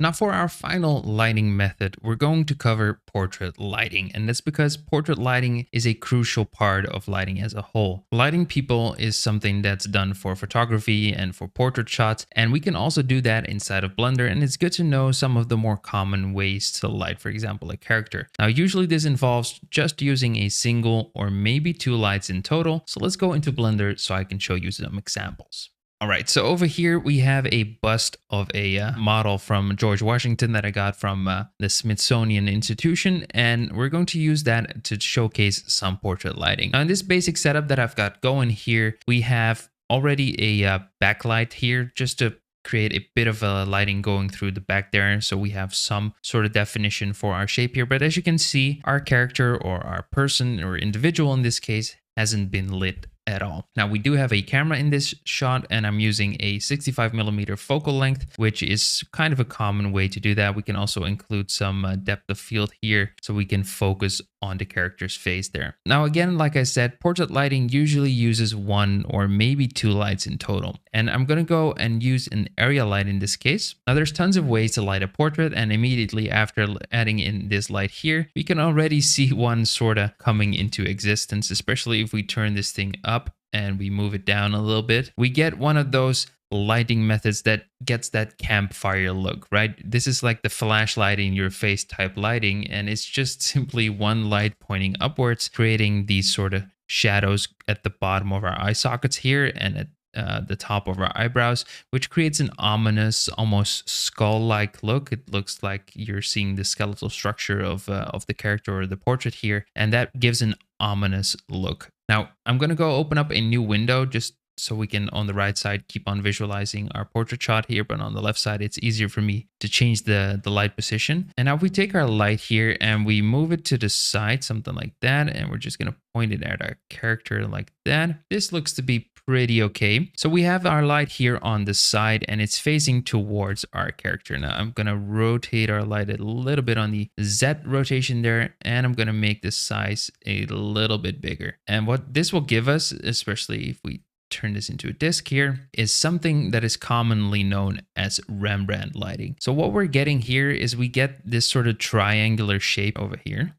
Now for our final lighting method, we're going to cover portrait lighting, and that's because portrait lighting is a crucial part of lighting as a whole. Lighting people is something that's done for photography and for portrait shots, and we can also do that inside of Blender, and it's good to know some of the more common ways to light, for example, a character. Now usually this involves just using a single or maybe two lights in total, so let's go into Blender so I can show you some examples. All right, so over here we have a bust of a model from George Washington that I got from the Smithsonian Institution, and we're going to use that to showcase some portrait lighting. Now in this basic setup that I've got going here, we have already a backlight here just to create a bit of a lighting going through the back there, so we have some sort of definition for our shape here. But as you can see, our character or our person or individual in this case hasn't been lit at all. Now we do have a camera in this shot, and I'm using a 65mm focal length, which is kind of a common way to do that. We can also include some depth of field here so we can focus on the character's face there. Now again, like I said, portrait lighting usually uses one or maybe two lights in total, and I'm going to go and use an area light in this case. Now there's tons of ways to light a portrait, and immediately after adding in this light here, we can already see one sort of coming into existence, especially if we turn this thing up and we move it down a little bit. We get one of those lighting methods that gets that campfire look, right? This is like the flashlight in your face type lighting, and it's just simply one light pointing upwards, creating these sort of shadows at the bottom of our eye sockets here and at the top of our eyebrows, which creates an ominous, almost skull-like look. It looks like you're seeing the skeletal structure of the character or the portrait here, and that gives an ominous look. Now, I'm going to go open up a new window just so we can, on the right side, keep on visualizing our portrait shot here, but on the left side, it's easier for me to change the light position. And now if we take our light here and we move it to the side, something like that, and we're just going to point it at our character like that. This looks to be pretty okay. So we have our light here on the side and it's facing towards our character. Now I'm going to rotate our light a little bit on the Z rotation there, and I'm going to make the size a little bit bigger. And what this will give us, especially if we turn this into a disc here, is something that is commonly known as Rembrandt lighting. So what we're getting here is we get this sort of triangular shape over here.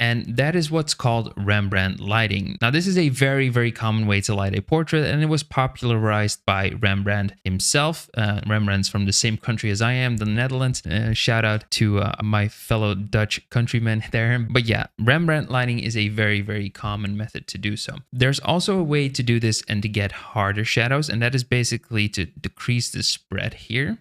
And that is what's called Rembrandt lighting. Now, this is a very, very common way to light a portrait, and it was popularized by Rembrandt himself. Rembrandt's from the same country as I am, the Netherlands. Shout out to my fellow Dutch countrymen there. But yeah, Rembrandt lighting is a very, very common method to do so. There's also a way to do this and to get harder shadows, and that is basically to decrease the spread here.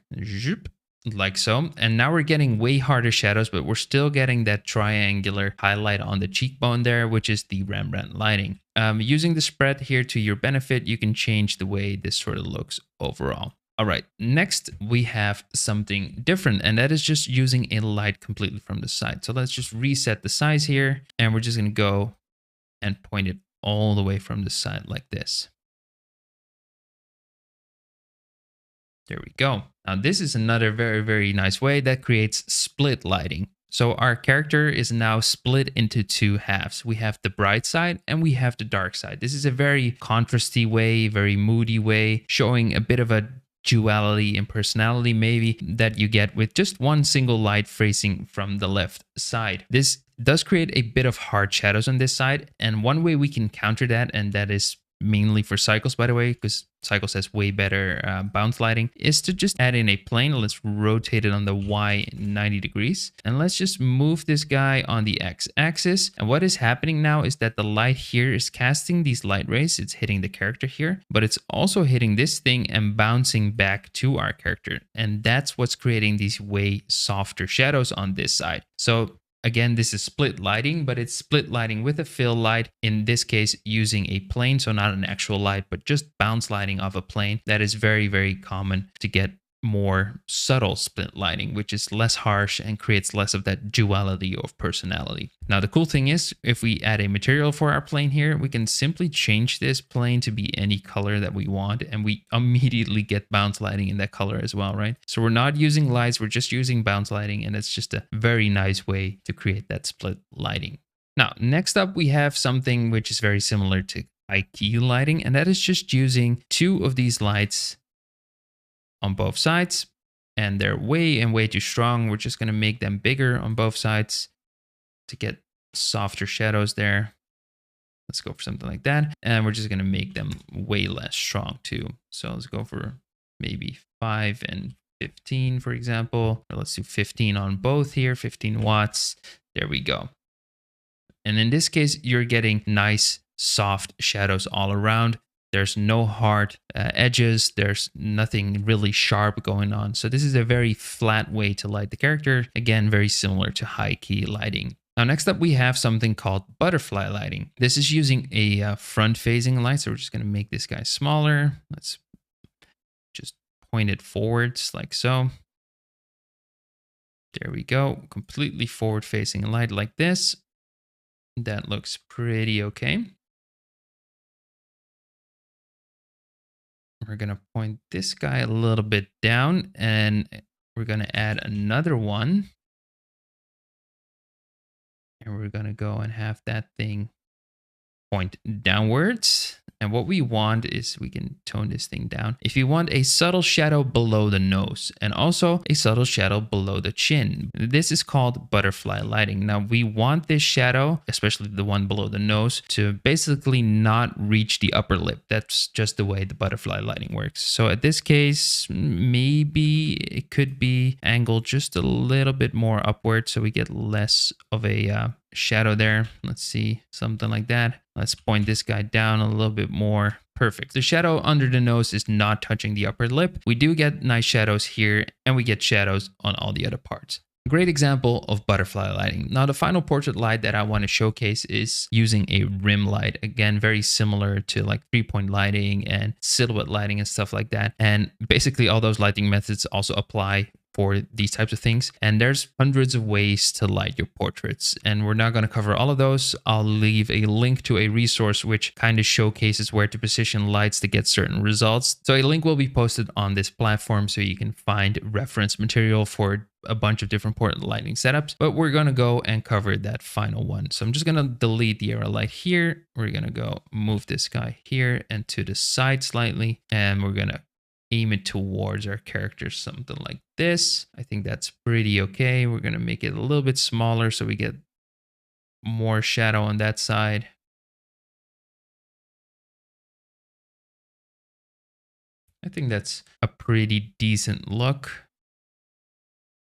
Like so. And now we're getting way harder shadows, but we're still getting that triangular highlight on the cheekbone there, which is the Rembrandt lighting. Using the spread here to your benefit, you can change the way this sort of looks overall. All right, next we have something different, and that is just using a light completely from the side. So let's just reset the size here, and we're just going to go and point it all the way from the side like this. There we go. Now this is another very, very nice way that creates split lighting. So our character is now split into two halves. We have the bright side and we have the dark side. This is a very contrasty way, very moody way, showing a bit of a duality in personality maybe that you get with just one single light facing from the left side. This does create a bit of hard shadows on this side. And one way we can counter that, and that is mainly for Cycles, by the way, because Cycles has way better bounce lighting, is to just add in a plane. Let's rotate it on the Y 90 degrees. And let's just move this guy on the X axis. And what is happening now is that the light here is casting these light rays. It's hitting the character here, but it's also hitting this thing and bouncing back to our character. And that's what's creating these way softer shadows on this side. So again, this is split lighting, but it's split lighting with a fill light, in this case using a plane, so not an actual light, but just bounce lighting of a plane. That is very, very common to get more subtle split lighting, which is less harsh and creates less of that duality of personality. Now, the cool thing is, if we add a material for our plane here, we can simply change this plane to be any color that we want, and we immediately get bounce lighting in that color as well, right? So we're not using lights, we're just using bounce lighting, and it's just a very nice way to create that split lighting. Now, next up, we have something which is very similar to IQ lighting, and that is just using two of these lights on both sides and they're way too strong. We're just going to make them bigger on both sides to get softer shadows there. Let's go for something like that. And we're just going to make them way less strong too. So let's go for maybe 5 and 15, for example. Or let's do 15 on both here, 15 watts. There we go. And in this case, you're getting nice, soft shadows all around. There's no hard edges. There's nothing really sharp going on. So this is a very flat way to light the character. Again, very similar to high key lighting. Now, next up, we have something called butterfly lighting. This is using a front-facing light. So we're just going to make this guy smaller. Let's just point it forwards like so. There we go. Completely forward-facing light like this. That looks pretty okay. We're going to point this guy a little bit down, and we're going to add another one. And we're going to go and have that thing point downwards. And what we want is, we can tone this thing down. If you want a subtle shadow below the nose and also a subtle shadow below the chin, this is called butterfly lighting. Now we want this shadow, especially the one below the nose, to basically not reach the upper lip. That's just the way the butterfly lighting works. So at this case, maybe it could be angled just a little bit more upward so we get less of a shadow there. Let's see, something like that. Let's point this guy down a little bit more. Perfect. The shadow under the nose is not touching the upper lip. We do get nice shadows here, and we get shadows on all the other parts. Great example of butterfly lighting. Now, the final portrait light that I want to showcase is using a rim light. Again, very similar to like 3-point lighting and silhouette lighting and stuff like that. And basically all those lighting methods also apply for these types of things. And there's hundreds of ways to light your portraits, and we're not going to cover all of those. I'll leave a link to a resource which kind of showcases where to position lights to get certain results. So a link will be posted on this platform so you can find reference material for a bunch of different portrait lighting setups, but we're going to go and cover that final one. So I'm just going to delete the arrow light here. We're going to go move this guy here and to the side slightly, and we're going to aim it towards our character, something like this. I think that's pretty okay. We're going to make it a little bit smaller so we get more shadow on that side. I think that's a pretty decent look.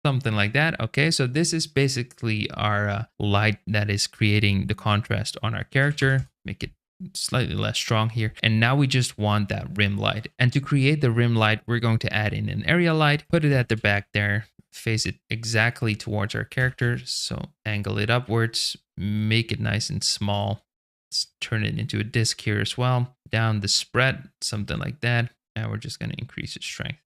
Something like that. Okay, so this is basically our light that is creating the contrast on our character. Make it slightly less strong here. And now we just want that rim light. And to create the rim light, we're going to add in an area light, put it at the back there, face it exactly towards our character. So angle it upwards, make it nice and small. Let's turn it into a disc here as well. Down the spread, something like that. And we're just going to increase its strength.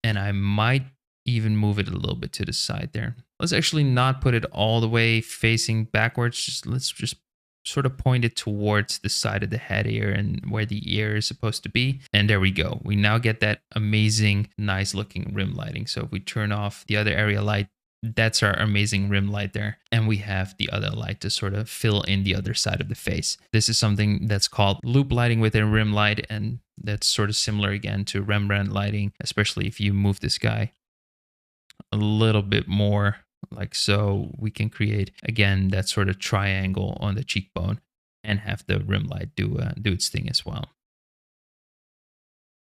And I might even move it a little bit to the side there. Let's actually not put it all the way facing backwards. Let's just sort of point it towards the side of the head here and where the ear is supposed to be. And there we go. We now get that amazing, nice looking rim lighting. So if we turn off the other area light, that's our amazing rim light there. And we have the other light to sort of fill in the other side of the face. This is something that's called loop lighting with a rim light. And that's sort of similar again to Rembrandt lighting, especially if you move this guy a little bit more like so, we can create again that sort of triangle on the cheekbone and have the rim light do its thing as well.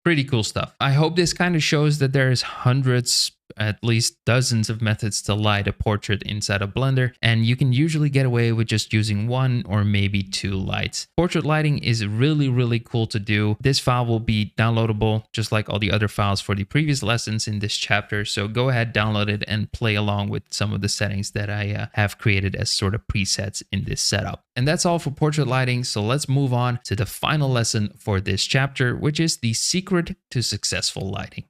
Pretty cool stuff. I hope this kind of shows that there's hundreds, at least dozens of methods to light a portrait inside of Blender, and you can usually get away with just using one or maybe two lights. Portrait lighting is really cool to do. This file will be downloadable just like all the other files for the previous lessons in this chapter, so go ahead, download it, and play along with some of the settings that I have created as sort of presets in this setup. And that's all for portrait lighting, so let's move on to the final lesson for this chapter, which is the secret to successful lighting.